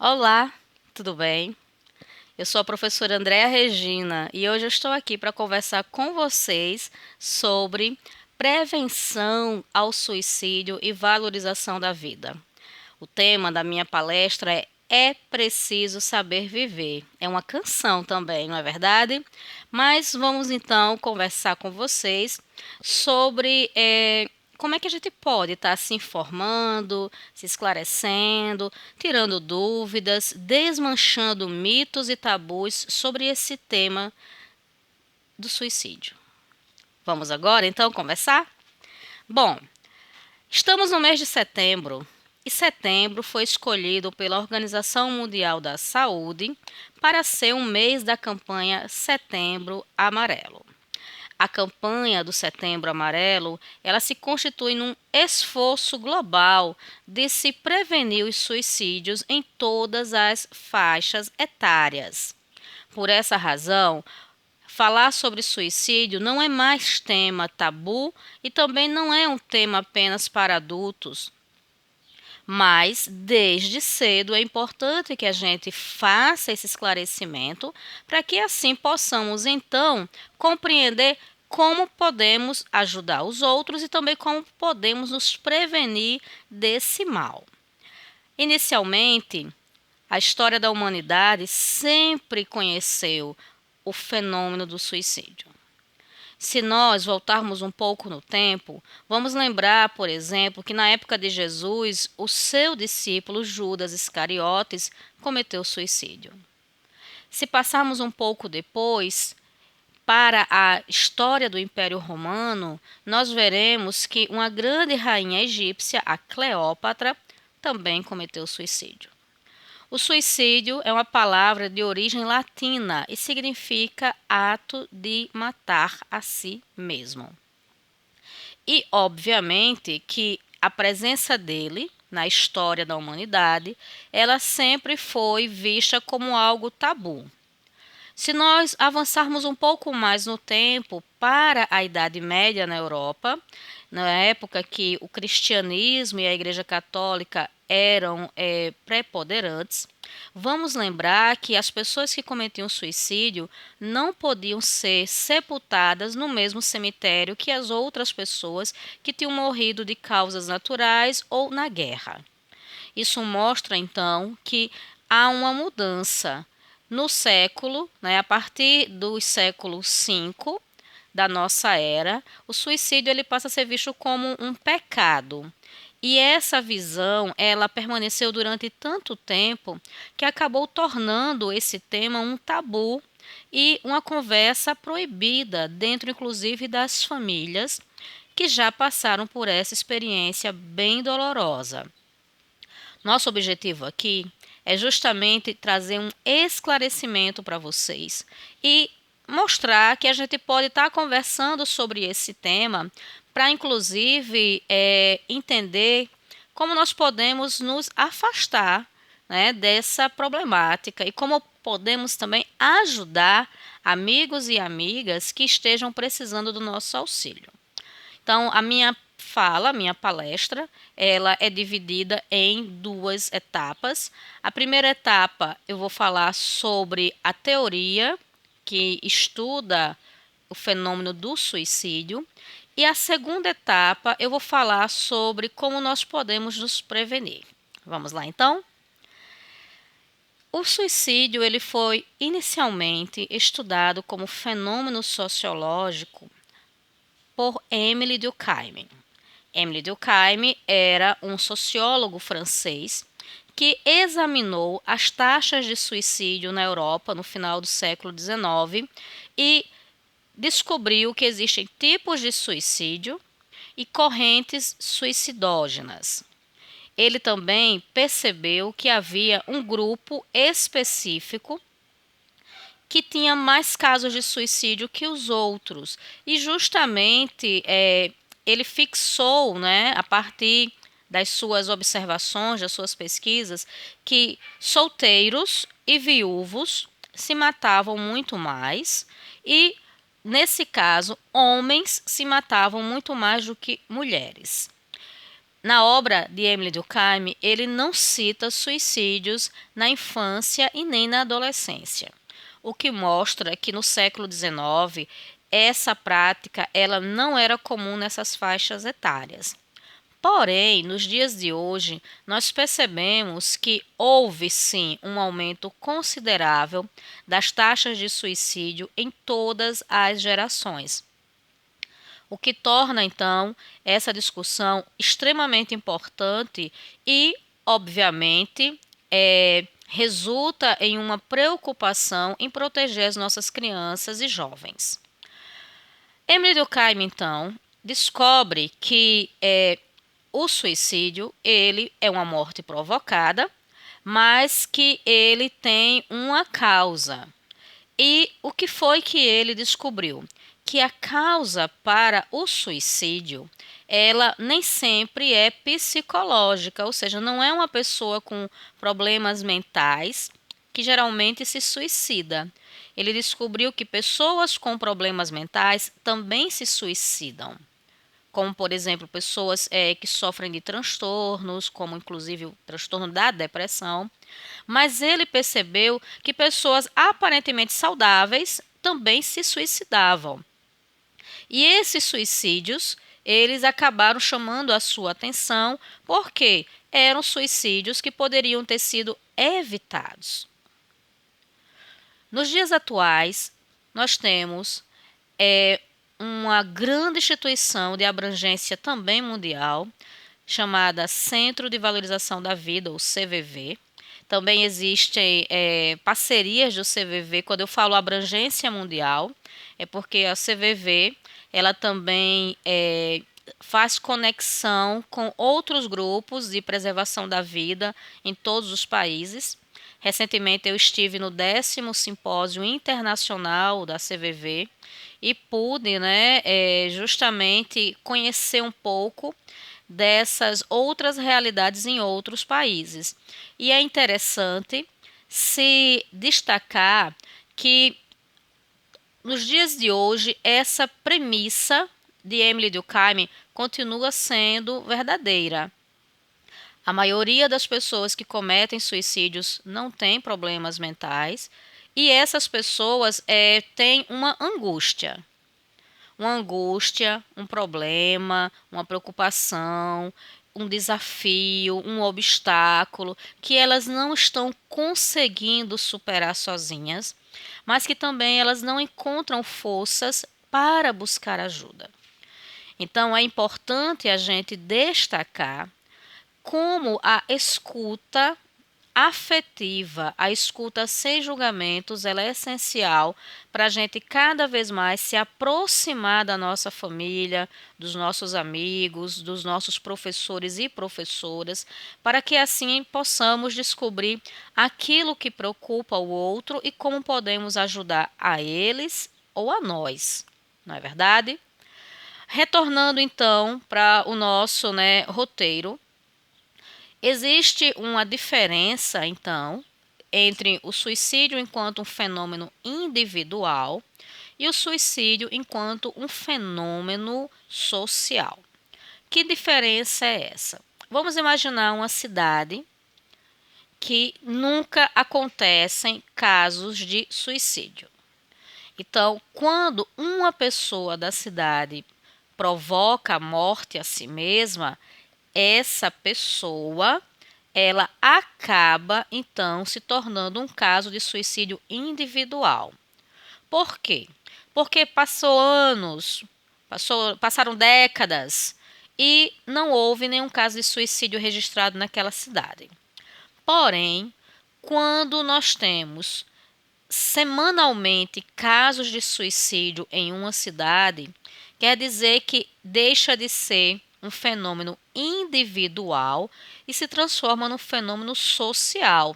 Olá, tudo bem? Eu sou a professora Andréa Regina e hoje eu estou aqui para conversar com vocês sobre prevenção ao suicídio e valorização da vida. O tema da minha palestra é preciso saber viver. É uma canção também, não é verdade? Mas vamos então conversar com vocês sobre como é que a gente pode estar se informando, se esclarecendo, tirando dúvidas, desmanchando mitos e tabus sobre esse tema do suicídio. Vamos agora então começar? Bom, estamos no mês de setembro e setembro foi escolhido pela Organização Mundial da Saúde para ser um mês da campanha Setembro Amarelo. A campanha do Setembro Amarelo, ela se constitui num esforço global de se prevenir os suicídios em todas as faixas etárias. Por essa razão, falar sobre suicídio não é mais tema tabu e também não é um tema apenas para adultos. Mas, desde cedo, é importante que a gente faça esse esclarecimento para que assim possamos, então, compreender como podemos ajudar os outros e também como podemos nos prevenir desse mal. Inicialmente, a história da humanidade sempre conheceu o fenômeno do suicídio. Se nós voltarmos um pouco no tempo, vamos lembrar, por exemplo, que na época de Jesus, o seu discípulo Judas Iscariotes cometeu suicídio. Se passarmos um pouco depois, para a história do Império Romano, nós veremos que uma grande rainha egípcia, a Cleópatra, também cometeu suicídio. O suicídio é uma palavra de origem latina e significa ato de matar a si mesmo. E, obviamente, que a presença dele na história da humanidade, ela sempre foi vista como algo tabu. Se nós avançarmos um pouco mais no tempo para a Idade Média na Europa, na época que o cristianismo e a Igreja Católica eram preponderantes, vamos lembrar que as pessoas que cometiam suicídio não podiam ser sepultadas no mesmo cemitério que as outras pessoas que tinham morrido de causas naturais ou na guerra. Isso mostra, então, que há uma mudança no século, a partir do século V da nossa era, o suicídio ele passa a ser visto como um pecado. E essa visão, ela permaneceu durante tanto tempo que acabou tornando esse tema um tabu e uma conversa proibida dentro, inclusive, das famílias que já passaram por essa experiência bem dolorosa. Nosso objetivo aqui é justamente trazer um esclarecimento para vocês e mostrar que a gente pode estar conversando sobre esse tema para, inclusive, entender como nós podemos nos afastar, dessa problemática e como podemos também ajudar amigos e amigas que estejam precisando do nosso auxílio. Então, a minha palestra, ela é dividida em duas etapas. A primeira etapa eu vou falar sobre a teoria que estuda o fenômeno do suicídio. E a segunda etapa eu vou falar sobre como nós podemos nos prevenir. Vamos lá então? O suicídio ele foi inicialmente estudado como fenômeno sociológico por Émile Durkheim. Émile Durkheim era um sociólogo francês que examinou as taxas de suicídio na Europa no final do século XIX e descobriu que existem tipos de suicídio e correntes suicidógenas. Ele também percebeu que havia um grupo específico que tinha mais casos de suicídio que os outros. E justamente ele fixou, a partir das suas observações, das suas pesquisas, que solteiros e viúvos se matavam muito mais e, nesse caso, homens se matavam muito mais do que mulheres. Na obra de Emily Durkheim, ele não cita suicídios na infância e nem na adolescência, o que mostra que no século XIX essa prática ela não era comum nessas faixas etárias. Porém, nos dias de hoje, nós percebemos que houve sim um aumento considerável das taxas de suicídio em todas as gerações, o que torna então essa discussão extremamente importante e, obviamente, resulta em uma preocupação em proteger as nossas crianças e jovens. Emily Durkheim, então, descobre que o suicídio ele é uma morte provocada, mas que ele tem uma causa. E o que foi que ele descobriu? Que a causa para o suicídio, ela nem sempre é psicológica, ou seja, não é uma pessoa com problemas mentais que geralmente se suicida. Ele descobriu que pessoas com problemas mentais também se suicidam, como, por exemplo, pessoas que sofrem de transtornos, como inclusive o transtorno da depressão, mas ele percebeu que pessoas aparentemente saudáveis também se suicidavam. E esses suicídios, eles acabaram chamando a sua atenção porque eram suicídios que poderiam ter sido evitados. Nos dias atuais, nós temos uma grande instituição de abrangência também mundial, chamada Centro de Valorização da Vida, ou CVV. Também existem parcerias do CVV. Quando eu falo abrangência mundial, é porque a CVV ela também faz conexão com outros grupos de preservação da vida em todos os países. Recentemente eu estive no 10º Simpósio Internacional da CVV e pude justamente conhecer um pouco dessas outras realidades em outros países. E é interessante se destacar que nos dias de hoje essa premissa de Emily Durkheim continua sendo verdadeira. A maioria das pessoas que cometem suicídios não tem problemas mentais e essas pessoas têm uma angústia, um problema, uma preocupação, um desafio, um obstáculo que elas não estão conseguindo superar sozinhas, mas que também elas não encontram forças para buscar ajuda. Então é importante a gente destacar como a escuta afetiva, a escuta sem julgamentos, ela é essencial para a gente cada vez mais se aproximar da nossa família, dos nossos amigos, dos nossos professores e professoras, para que assim possamos descobrir aquilo que preocupa o outro e como podemos ajudar a eles ou a nós, não é verdade? Retornando então para o nosso roteiro, existe uma diferença, então, entre o suicídio enquanto um fenômeno individual e o suicídio enquanto um fenômeno social. Que diferença é essa? Vamos imaginar uma cidade que nunca acontecem casos de suicídio. Então, quando uma pessoa da cidade provoca a morte a si mesma, essa pessoa ela acaba então se tornando um caso de suicídio individual. Por quê? Porque passaram décadas e não houve nenhum caso de suicídio registrado naquela cidade. Porém, quando nós temos semanalmente casos de suicídio em uma cidade, quer dizer que deixa de ser um fenômeno individual e se transforma num fenômeno social.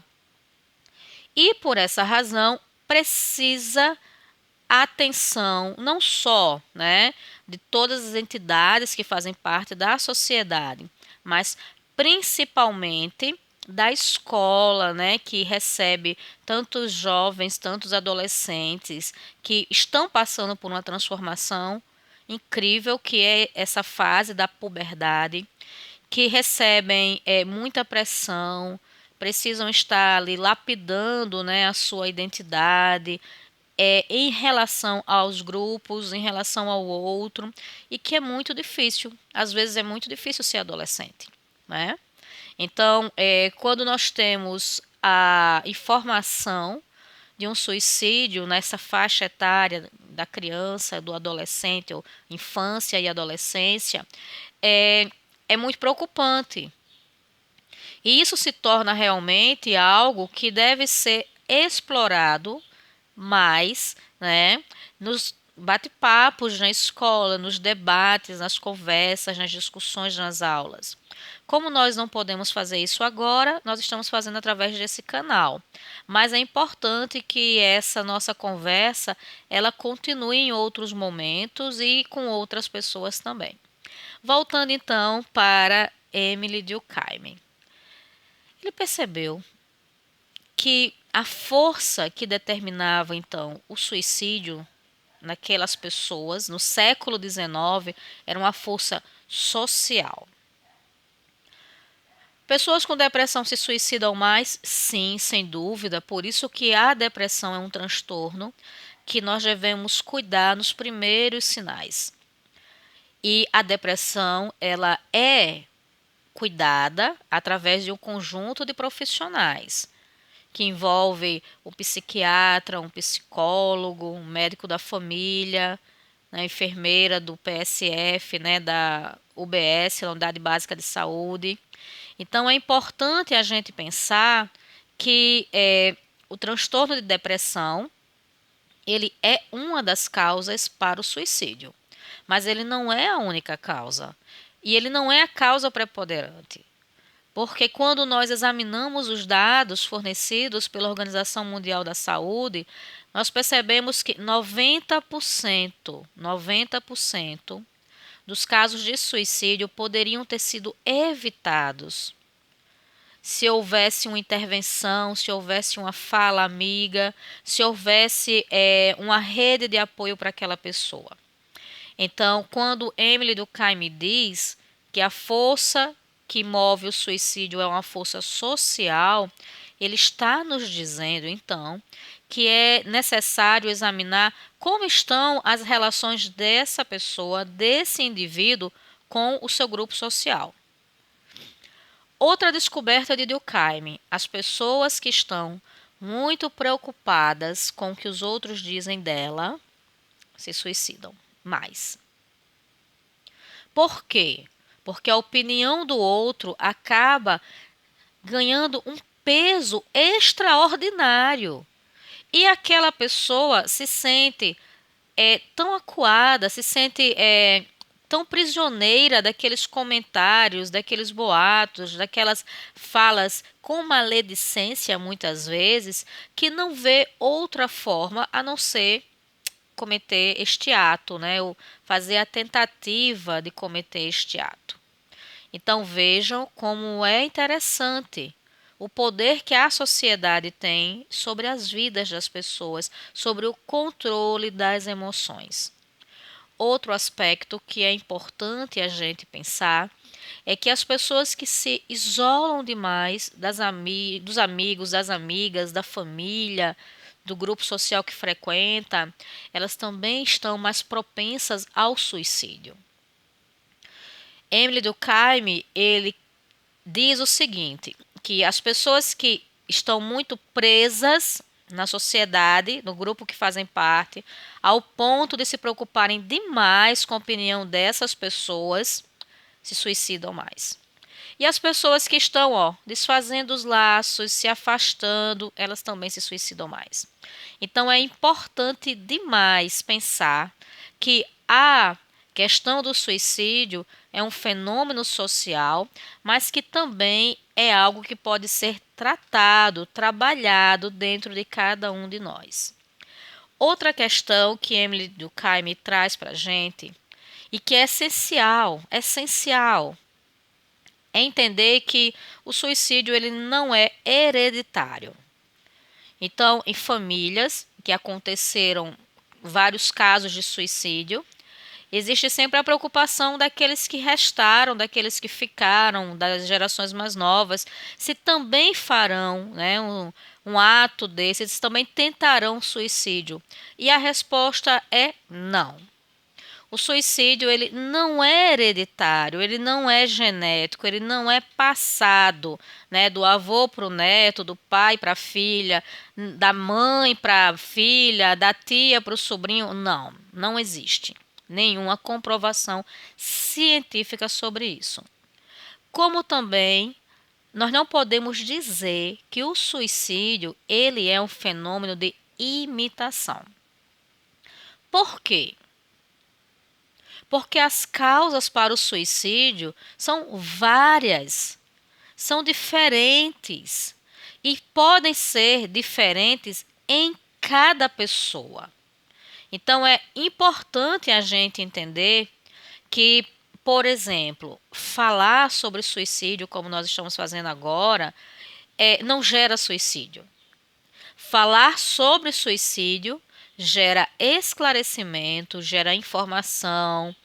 E por essa razão precisa atenção não só de todas as entidades que fazem parte da sociedade, mas principalmente da escola, que recebe tantos jovens, tantos adolescentes que estão passando por uma transformação incrível, que é essa fase da puberdade, que recebem muita pressão, precisam estar ali lapidando, né, a sua identidade, em relação aos grupos, em relação ao outro, e que é muito difícil. Às vezes é muito difícil ser adolescente, né? Então, quando nós temos a informação de um suicídio nessa faixa etária da criança, do adolescente, ou infância e adolescência, é, é muito preocupante. E isso se torna realmente algo que deve ser explorado mais, né, nos bate-papos na escola, nos debates, nas conversas, nas discussões nas aulas. Como nós não podemos fazer isso agora, nós estamos fazendo através desse canal. Mas é importante que essa nossa conversa ela continue em outros momentos e com outras pessoas também. Voltando então para Emily Durkheim. Ele percebeu que a força que determinava então o suicídio naquelas pessoas no século XIX era uma força social. Pessoas com depressão se suicidam mais? Sim, sem dúvida. Por isso que a depressão é um transtorno que nós devemos cuidar nos primeiros sinais. E a depressão, ela é cuidada através de um conjunto de profissionais, que envolve um psiquiatra, um psicólogo, um médico da família, a enfermeira do PSF, né, da UBS, Unidade Básica de Saúde. Então é importante a gente pensar que o transtorno de depressão ele é uma das causas para o suicídio, mas ele não é a única causa e ele não é a causa preponderante. Porque quando nós examinamos os dados fornecidos pela Organização Mundial da Saúde, nós percebemos que 90% dos casos de suicídio poderiam ter sido evitados se houvesse uma intervenção, se houvesse uma fala amiga, se houvesse uma rede de apoio para aquela pessoa. Então, quando Emily Durkheim diz que a força que move o suicídio é uma força social, ele está nos dizendo, então, que é necessário examinar como estão as relações dessa pessoa, desse indivíduo, com o seu grupo social. Outra descoberta de Durkheim: as pessoas que estão muito preocupadas com o que os outros dizem dela se suicidam mais. Por quê? Porque a opinião do outro acaba ganhando um peso extraordinário. E aquela pessoa se sente tão acuada, se sente tão prisioneira daqueles comentários, daqueles boatos, daquelas falas com maledicência, muitas vezes, que não vê outra forma a não ser cometer este ato, né? Ou fazer a tentativa de cometer este ato. Então vejam como é interessante o poder que a sociedade tem sobre as vidas das pessoas, sobre o controle das emoções. Outro aspecto que é importante a gente pensar é que as pessoas que se isolam demais dos amigos, das amigas, da família, do grupo social que frequenta, elas também estão mais propensas ao suicídio. Emily Durkheim, ele diz o seguinte, que as pessoas que estão muito presas na sociedade, no grupo que fazem parte, ao ponto de se preocuparem demais com a opinião dessas pessoas, se suicidam mais. E as pessoas que estão desfazendo os laços, se afastando, elas também se suicidam mais. Então é importante demais pensar que a questão do suicídio é um fenômeno social, mas que também é algo que pode ser tratado, trabalhado dentro de cada um de nós. Outra questão que Emily Durkheim traz para a gente e que é essencial, é entender que o suicídio ele não é hereditário. Então, em famílias que aconteceram vários casos de suicídio, Existe sempre a preocupação daqueles que restaram, daqueles que ficaram, das gerações mais novas, se também farão, né, um ato desse, se também tentarão suicídio. E a resposta é não. O suicídio ele não é hereditário, ele não é genético, ele não é passado, né, do avô para o neto, do pai para a filha, da mãe para a filha, da tia para o sobrinho. Não, não existe nenhuma comprovação científica sobre isso. Como também nós não podemos dizer que o suicídio ele é um fenômeno de imitação. Por quê? Porque as causas para o suicídio são várias, são diferentes e podem ser diferentes em cada pessoa. Então é importante a gente entender que, por exemplo, falar sobre suicídio, como nós estamos fazendo agora, não gera suicídio. Falar sobre suicídio gera esclarecimento, gera informação,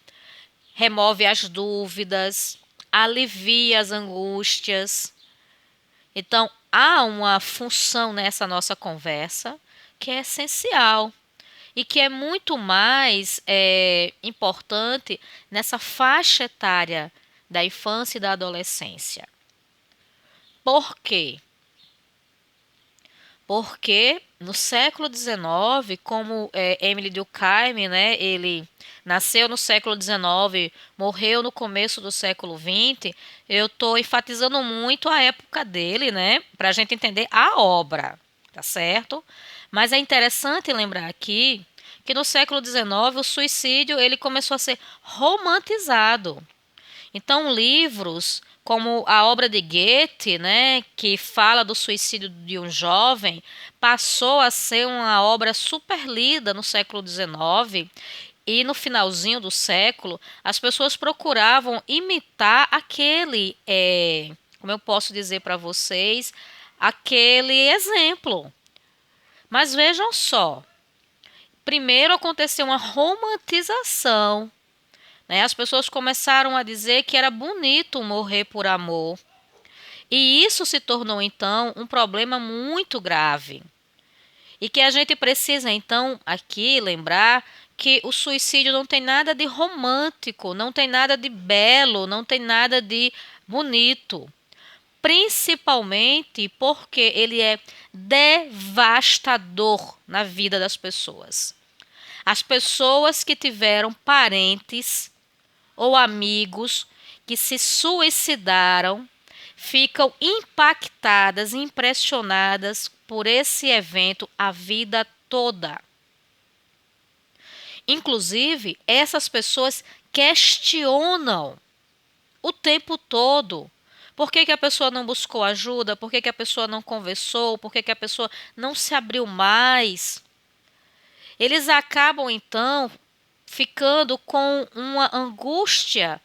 remove as dúvidas, alivia as angústias. Então, há uma função nessa nossa conversa que é essencial e que é muito mais importante nessa faixa etária da infância e da adolescência. Por quê? Porque no século XIX, como Emile Durkheim, né, ele nasceu no século XIX, morreu no começo do século XX, eu estou enfatizando muito a época dele, né, para a gente entender a obra, tá certo? Mas é interessante lembrar aqui que no século XIX o suicídio ele começou a ser romantizado. Então, livros como a obra de Goethe, né, que fala do suicídio de um jovem, passou a ser uma obra super lida no século XIX e no finalzinho do século, as pessoas procuravam imitar aquele, como eu posso dizer para vocês, aquele exemplo. Mas vejam só, primeiro aconteceu uma romantização, né? As pessoas começaram a dizer que era bonito morrer por amor. E isso se tornou, então, um problema muito grave. E que a gente precisa, então, aqui lembrar que o suicídio não tem nada de romântico, não tem nada de belo, não tem nada de bonito. Principalmente porque ele é devastador na vida das pessoas. As pessoas que tiveram parentes ou amigos que se suicidaram ficam impactadas, impressionadas por esse evento a vida toda. Inclusive, essas pessoas questionam o tempo todo. Por que a pessoa não buscou ajuda? Por que a pessoa não conversou? Por que a pessoa não se abriu mais? Eles acabam, então, ficando com uma angústia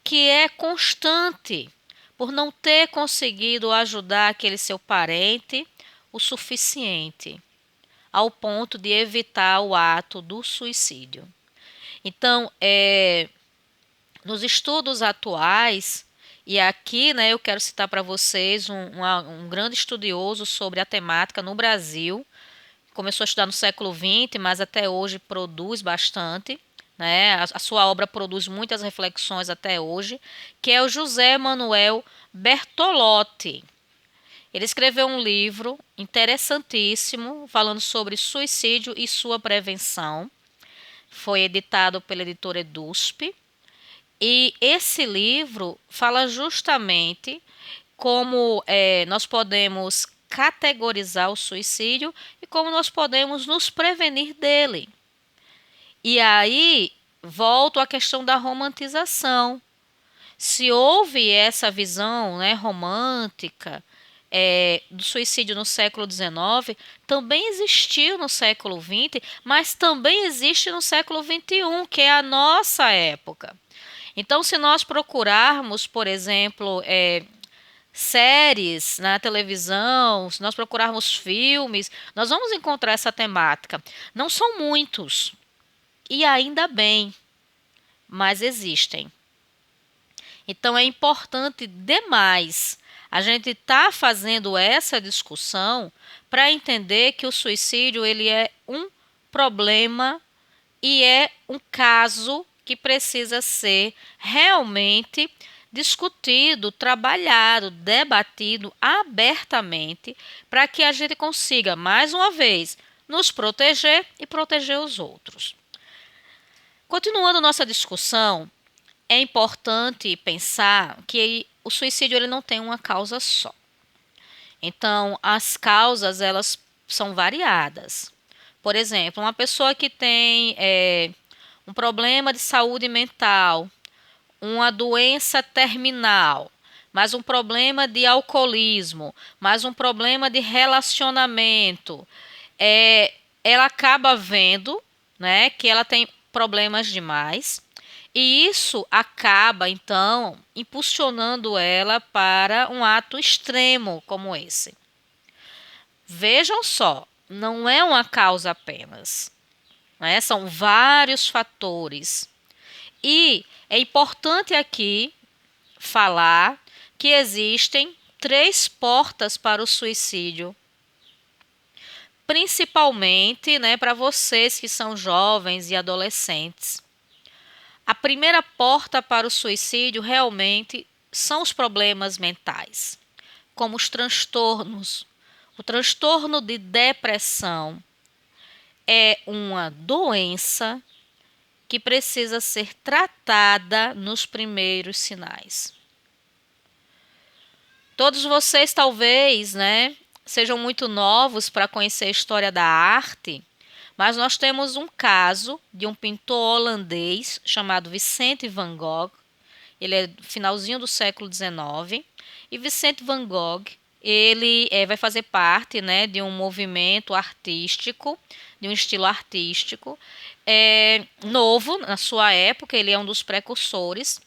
que é constante por não ter conseguido ajudar aquele seu parente o suficiente, ao ponto de evitar o ato do suicídio. Então, nos estudos atuais, e aqui eu quero citar para vocês um grande estudioso sobre a temática no Brasil, começou a estudar no século XX, mas até hoje produz bastante, né? A sua obra produz muitas reflexões até hoje, que é o José Manuel Bertolotti. Ele escreveu um livro interessantíssimo falando sobre suicídio e sua prevenção. Foi editado pela editora EDUSP. E esse livro fala justamente como nós podemos categorizar o suicídio e como nós podemos nos prevenir dele. E aí, volto à questão da romantização. Se houve essa visão romântica do suicídio no século XIX, também existiu no século XX, mas também existe no século XXI, que é a nossa época. Então, se nós procurarmos, por exemplo, séries na televisão, se nós procurarmos filmes, nós vamos encontrar essa temática. Não são muitos, e ainda bem. mas existem. Então é importante demais a gente estar fazendo essa discussão para entender que o suicídio ele é um problema e é um caso que precisa ser realmente discutido, trabalhado, debatido abertamente para que a gente consiga, mais uma vez, nos proteger e proteger os outros. Continuando nossa discussão, é importante pensar que o suicídio ele não tem uma causa só. Então, as causas elas são variadas. Por exemplo, uma pessoa que tem um problema de saúde mental, uma doença terminal, mais um problema de alcoolismo, mais um problema de relacionamento, ela acaba vendo, né, que ela tem problemas demais e isso acaba então impulsionando ela para um ato extremo como esse. Vejam só, não é uma causa apenas, né? São vários fatores. E é importante aqui falar que existem 3 portas para o suicídio. Principalmente, né, para vocês que são jovens e adolescentes. A primeira porta para o suicídio realmente são os problemas mentais, como os transtornos. O transtorno de depressão é uma doença que precisa ser tratada nos primeiros sinais. Todos vocês talvez, né, sejam muito novos para conhecer a história da arte, mas nós temos um caso de um pintor holandês chamado Vicente van Gogh. Ele é do finalzinho do século XIX. E Vicente van Gogh, ele vai fazer parte, né, de um movimento artístico, de um estilo artístico novo na sua época. Ele é um dos precursores.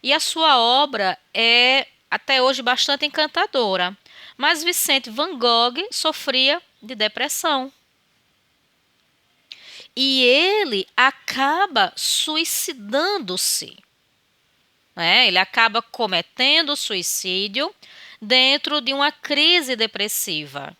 E a sua obra é até hoje bastante encantadora. Mas Vicente van Gogh sofria de depressão. E ele acaba suicidando-se, né? Ele acaba cometendo suicídio dentro de uma crise depressiva.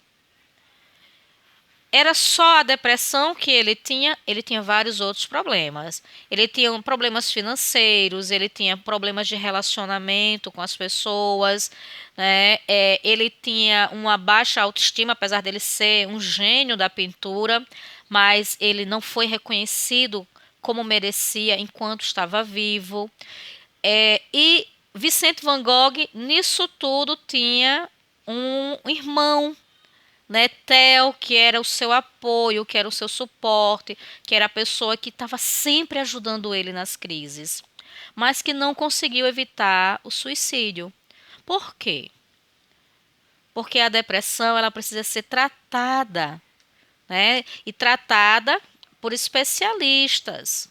Era só a depressão que ele tinha vários outros problemas. Ele tinha problemas financeiros, ele tinha problemas de relacionamento com as pessoas, né? Ele tinha uma baixa autoestima, apesar dele ser um gênio da pintura, mas ele não foi reconhecido como merecia enquanto estava vivo. E Vicente van Gogh, nisso tudo, tinha um irmão, né, Theo, que era o seu apoio, que era o seu suporte, que era a pessoa que estava sempre ajudando ele nas crises, mas que não conseguiu evitar o suicídio. Por quê? Porque a depressão ela precisa ser tratada, né, e tratada por especialistas.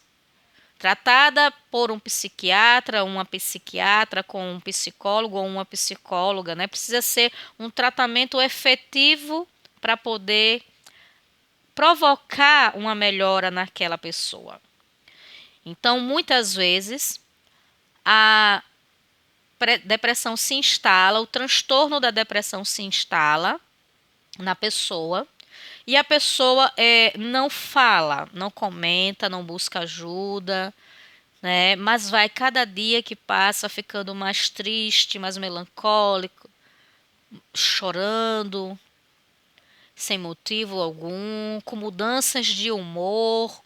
Tratada por um psiquiatra, uma psiquiatra com um psicólogo ou uma psicóloga, né? Precisa ser um tratamento efetivo para poder provocar uma melhora naquela pessoa. Então, muitas vezes, a depressão se instala, o transtorno da depressão se instala na pessoa e a pessoa não fala, não comenta, não busca ajuda, né? Mas vai cada dia que passa ficando mais triste, mais melancólico, chorando, sem motivo algum, com mudanças de humor,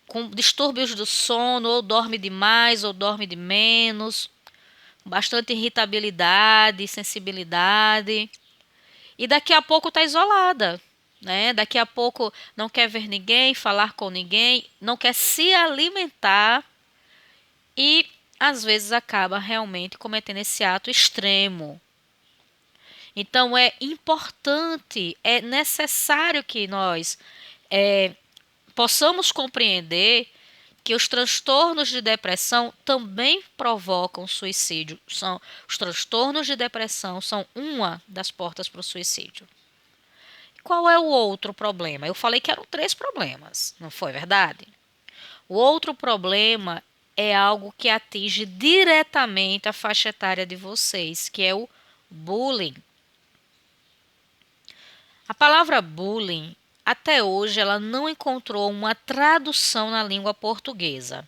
com distúrbios do sono, ou dorme demais ou dorme de menos, bastante irritabilidade, sensibilidade. E daqui a pouco está isolada, né? Daqui a pouco não quer ver ninguém, falar com ninguém, não quer se alimentar e às vezes acaba realmente cometendo esse ato extremo. Então é importante, é necessário que nós possamos compreender que os transtornos de depressão também provocam suicídio. Os transtornos de depressão são uma das portas para o suicídio. Qual é o outro problema? Eu falei que eram 3 problemas, não foi verdade? O outro problema é algo que atinge diretamente a faixa etária de vocês, que é o bullying. A palavra bullying, até hoje, ela não encontrou uma tradução na língua portuguesa.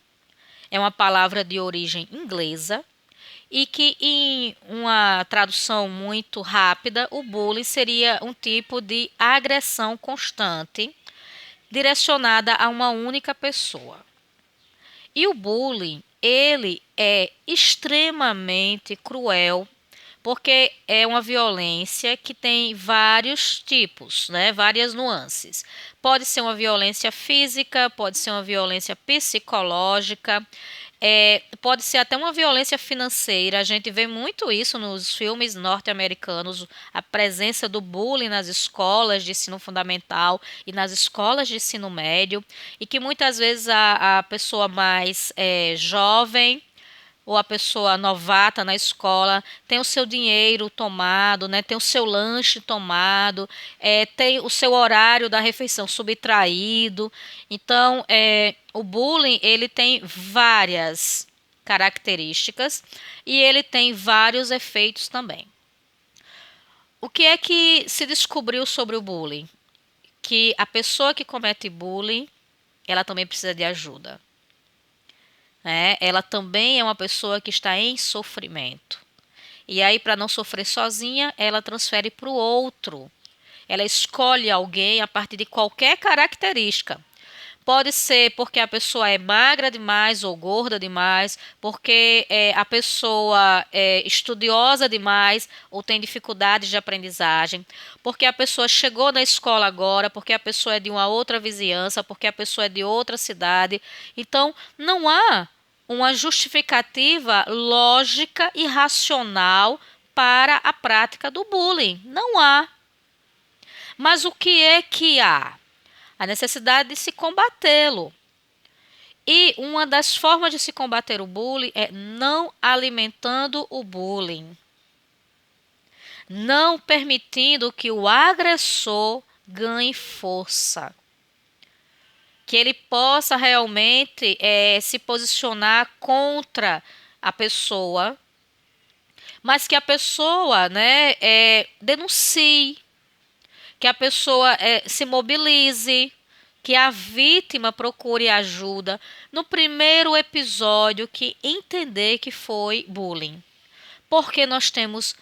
É uma palavra de origem inglesa e que, em uma tradução muito rápida, o bullying seria um tipo de agressão constante direcionada a uma única pessoa. E o bullying, ele é extremamente cruel, porque é uma violência que tem vários tipos, né? Várias nuances. Pode ser uma violência física, pode ser uma violência psicológica, pode ser até uma violência financeira. A gente vê muito isso nos filmes norte-americanos, a presença do bullying nas escolas de ensino fundamental e nas escolas de ensino médio, e que muitas vezes a pessoa mais jovem ou a pessoa novata na escola tem o seu dinheiro tomado, né, tem o seu lanche tomado, tem o seu horário da refeição subtraído. Então, o bullying ele tem várias características e ele tem vários efeitos também. O que é que se descobriu sobre o bullying? Que a pessoa que comete bullying, ela também precisa de ajuda. Ela também é uma pessoa que está em sofrimento. E aí, para não sofrer sozinha, ela transfere para o outro. Ela escolhe alguém a partir de qualquer característica. Pode ser porque a pessoa é magra demais ou gorda demais, porque a pessoa é estudiosa demais ou tem dificuldades de aprendizagem, porque a pessoa chegou na escola agora, porque a pessoa é de uma outra vizinhança, porque a pessoa é de outra cidade. Então, não há uma justificativa lógica e racional para a prática do bullying. Não há. Mas o que é que há? A necessidade de se combatê-lo. E uma das formas de se combater o bullying é não alimentando o bullying. Não permitindo que o agressor ganhe força. Que ele possa realmente se posicionar contra a pessoa, mas que a pessoa denuncie, que a pessoa se mobilize, que a vítima procure ajuda no primeiro episódio que entender que foi bullying. Porque nós temos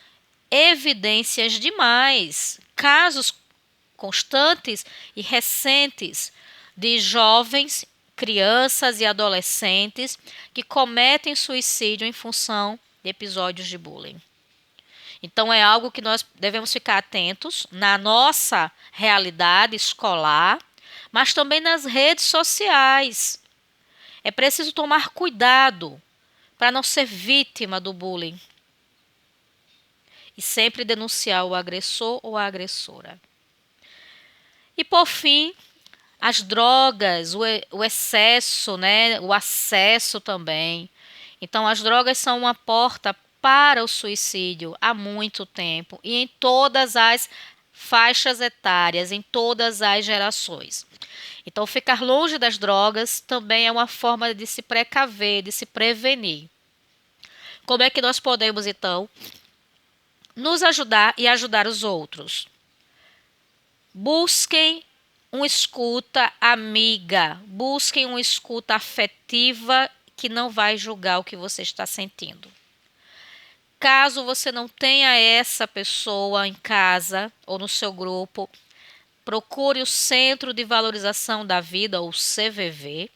evidências demais, casos constantes e recentes de jovens, crianças e adolescentes que cometem suicídio em função de episódios de bullying. Então, é algo que nós devemos ficar atentos na nossa realidade escolar, mas também nas redes sociais. É preciso tomar cuidado para não ser vítima do bullying. E sempre denunciar o agressor ou a agressora. E, por fim, as drogas, o excesso, o acesso também. Então, as drogas são uma porta para o suicídio há muito tempo e em todas as faixas etárias, em todas as gerações. Então, ficar longe das drogas também é uma forma de se precaver, de se prevenir. Como é que nós podemos, então, nos ajudar e ajudar os outros? Busquem uma escuta amiga, busquem uma escuta afetiva que não vai julgar o que você está sentindo. Caso você não tenha essa pessoa em casa ou no seu grupo, procure o Centro de Valorização da Vida, ou CVV,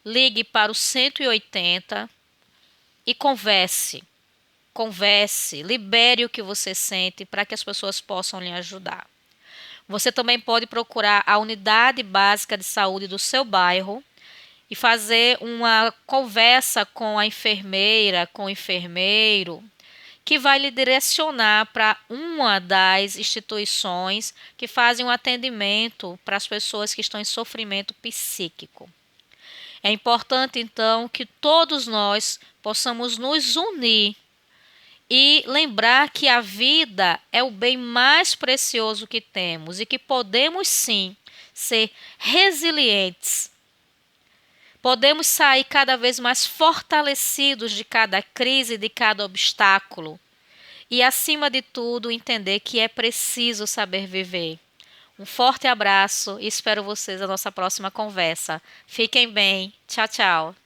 ligue para o 180 e converse, libere o que você sente para que as pessoas possam lhe ajudar. Você também pode procurar a unidade básica de saúde do seu bairro e fazer uma conversa com a enfermeira, com o enfermeiro, que vai lhe direcionar para uma das instituições que fazem um atendimento para as pessoas que estão em sofrimento psíquico. É importante, então, que todos nós possamos nos unir e lembrar que a vida é o bem mais precioso que temos e que podemos sim ser resilientes. Podemos sair cada vez mais fortalecidos de cada crise, de cada obstáculo. E, acima de tudo, entender que é preciso saber viver. Um forte abraço e espero vocês na nossa próxima conversa. Fiquem bem. Tchau, tchau.